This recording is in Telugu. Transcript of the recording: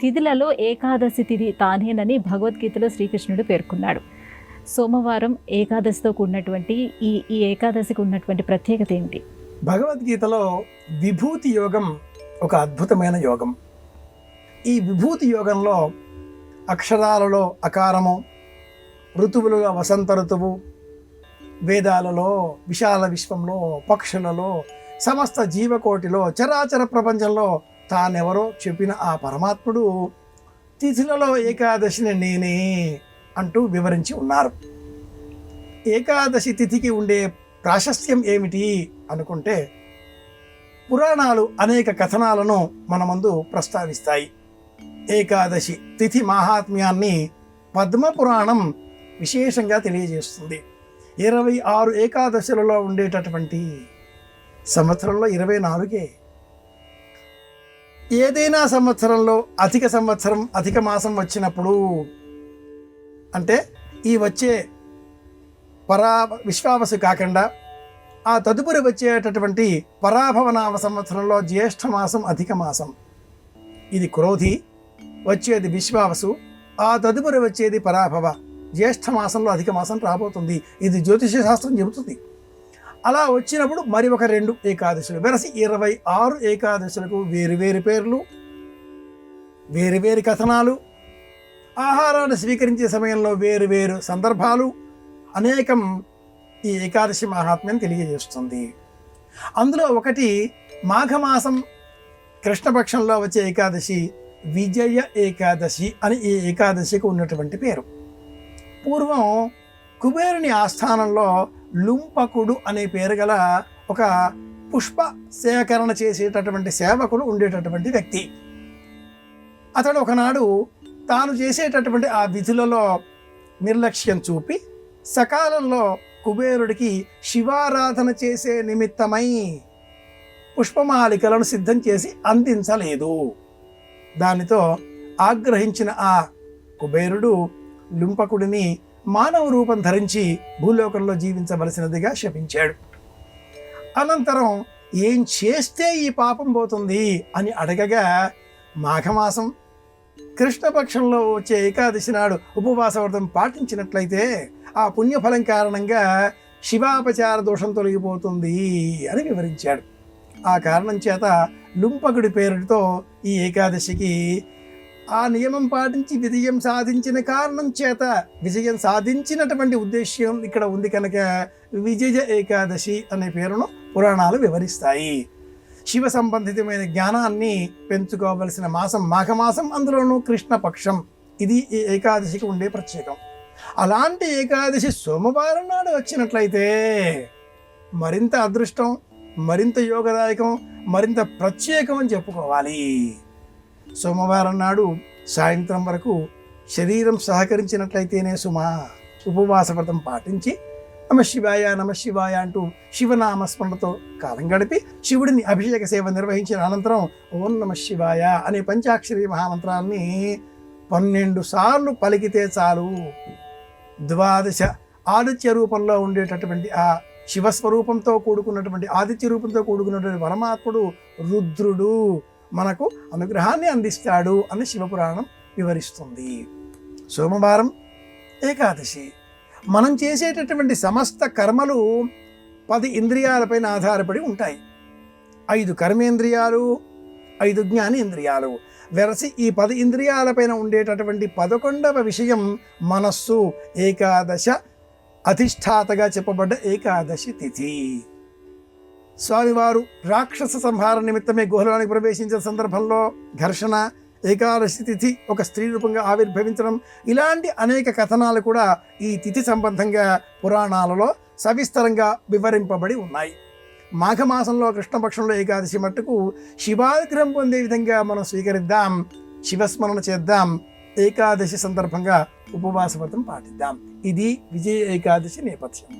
తిథులలో ఏకాదశి తిథి తానేనని భగవద్గీతలో శ్రీకృష్ణుడు పేర్కొన్నాడు. సోమవారం ఏకాదశితో కూడినటువంటి ఈ ఏకాదశికి ఉన్నటువంటి ప్రత్యేకత ఏంటి? భగవద్గీతలో విభూతి యోగం ఒక అద్భుతమైన యోగం. ఈ విభూతి యోగంలో అక్షరాలలో అకారము, ఋతువులలో వసంత ఋతువు, వేదాలలో, విశాల విశ్వంలో, పక్షులలో, సమస్త జీవకోటిలో, చరాచర ప్రపంచంలో తానెవరో చెప్పిన ఆ పరమాత్ముడు తిథులలో ఏకాదశిని నేనే అంటూ వివరించి ఉన్నారు. ఏకాదశి తిథికి ఉండే ప్రాశస్త్యం ఏమిటి అనుకుంటే, పురాణాలు అనేక కథనాలను మన ముందు ప్రస్తావిస్తాయి. ఏకాదశి తిథి మహాత్మ్యాన్ని పద్మపురాణం విశేషంగా తెలియజేస్తుంది. 26 ఏకాదశులలో ఉండేటటువంటి సంవత్సరంలో 24. ఏదైనా సంవత్సరంలో అధిక మాసం వచ్చినప్పుడు, అంటే ఈ వచ్చే విశ్వావసు కాకుండా ఆ తదుపరి వచ్చేటటువంటి పరాభవనామ సంవత్సరంలో జ్యేష్ఠ మాసం అధిక మాసం, ఇది క్రోధి, వచ్చేది విశ్వావసు, ఆ తదుపరి వచ్చేది పరాభవ. జ్యేష్ఠ మాసంలో అధిక మాసం రాబోతుంది, ఇది జ్యోతిష శాస్త్రం చెబుతుంది. అలా వచ్చినప్పుడు మరి ఒక 2 ఏకాదశులు వెరసి 26 ఏకాదశులకు వేరువేరు పేర్లు, వేరువేరు కథనాలు, ఆహారాన్ని స్వీకరించే సమయంలో వేరువేరు సందర్భాలు అనేకం ఈ ఏకాదశి మహాత్మ్యం తెలియజేస్తుంది. అందులో ఒకటి మాఘమాసం కృష్ణపక్షంలో వచ్చే ఏకాదశి విజయ ఏకాదశి అని ఈ ఏకాదశికి ఉన్నటువంటి పేరు. పూర్వం కుబేరుని ఆస్థానంలో లుంపకుడు అనే పేరు గల ఒక పుష్ప సేకరణ చేసేటటువంటి సేవకుడు ఉండేటటువంటి వ్యక్తి. అతడు ఒకనాడు తాను చేసేటటువంటి ఆ విధులలో నిర్లక్ష్యం చూపి సకాలంలో కుబేరుడికి శివారాధన చేసే నిమిత్తమై పుష్పమాలికలను సిద్ధం చేసి అందించలేదు. దానితో ఆగ్రహించిన ఆ కుబేరుడు లుంపకుడిని మానవ రూపం ధరించి భూలోకంలో జీవించవలసినదిగా శపించాడు. అనంతరం ఏం చేస్తే ఈ పాపం పోతుంది అని అడగగా, మాఘమాసం కృష్ణపక్షంలో వచ్చే ఏకాదశి నాడు ఉపవాస వ్రతం పాటించినట్లయితే ఆ పుణ్యఫలం కారణంగా శివాపచార దోషం తొలగిపోతుంది అని వివరించాడు. ఆ కారణం చేత లుంపకుడి పేరుతో ఈ ఏకాదశికి ఆ నియమం పాటించి విజయం సాధించిన కారణం చేత విజయం సాధించినటువంటి ఉద్దేశ్యం ఇక్కడ ఉంది కనుక విజయ ఏకాదశి అనే పేరును పురాణాలు వివరిస్తాయి. శివ సంబంధితమైన జ్ఞానాన్ని పెంచుకోవలసిన మాసం మాఘమాసం, అందులోనూ కృష్ణపక్షం. ఇది ఈ ఏకాదశికి ఉండే ప్రత్యేకం. అలాంటి ఏకాదశి సోమవారం నాడు వచ్చినట్లయితే మరింత అదృష్టం, మరింత యోగదాయకం, మరింత ప్రత్యేకం అని చెప్పుకోవాలి. సోమవారం నాడు సాయంత్రం వరకు శరీరం సహకరించినట్లయితేనే సుమా ఉపవాస వ్రతం పాటించి నమశివాయ అంటూ శివనామస్మరణతో కాలం గడిపి శివుడిని అభిషేక సేవ నిర్వహించిన అనంతరం ఓం నమశివాయ అనే పంచాక్షరి మహామంత్రాన్ని 12 సార్లు పలికితే చాలు. 12 ఆదిత్య రూపంలో ఉండేటటువంటి ఆ శివస్వరూపంతో కూడుకున్నటువంటి ఆదిత్య రూపంతో కూడుకున్నటువంటి పరమాత్ముడు రుద్రుడు మనకు అనుగ్రహాన్ని అందిస్తాడు అని శివపురాణం వివరిస్తుంది. సోమవారం ఏకాదశి. మనం చేసేటటువంటి సమస్త కర్మలు 10 ఇంద్రియాలపైన ఆధారపడి ఉంటాయి. 5 కర్మేంద్రియాలు, 5 జ్ఞానేంద్రియాలు వెరసి ఈ 10 ఇంద్రియాలపైన ఉండేటటువంటి 11వ విషయం మనస్సు. ఏకాదశ అధిష్టాతగా చెప్పబడ్డ ఏకాదశి తిథి. స్వామివారు రాక్షస సంహార నిమిత్తమే గుహలోనికి ప్రవేశించిన సందర్భంలో ఘర్షణ, ఏకాదశి తిథి ఒక స్త్రీ రూపంగా ఆవిర్భవించడం, ఇలాంటి అనేక కథనాలు కూడా ఈ తిథి సంబంధంగా పురాణాలలో సవిస్తరంగా వివరింపబడి ఉన్నాయి. మాఘమాసంలో కృష్ణపక్షంలో ఏకాదశి మట్టుకు శివానుగ్రహం పొందే విధంగా మనం స్వీకరిద్దాం, శివస్మరణ చేద్దాం, ఏకాదశి సందర్భంగా ఉపవాస వ్రతం పాటిద్దాం. ఇది విజయ ఏకాదశి నేపథ్యం.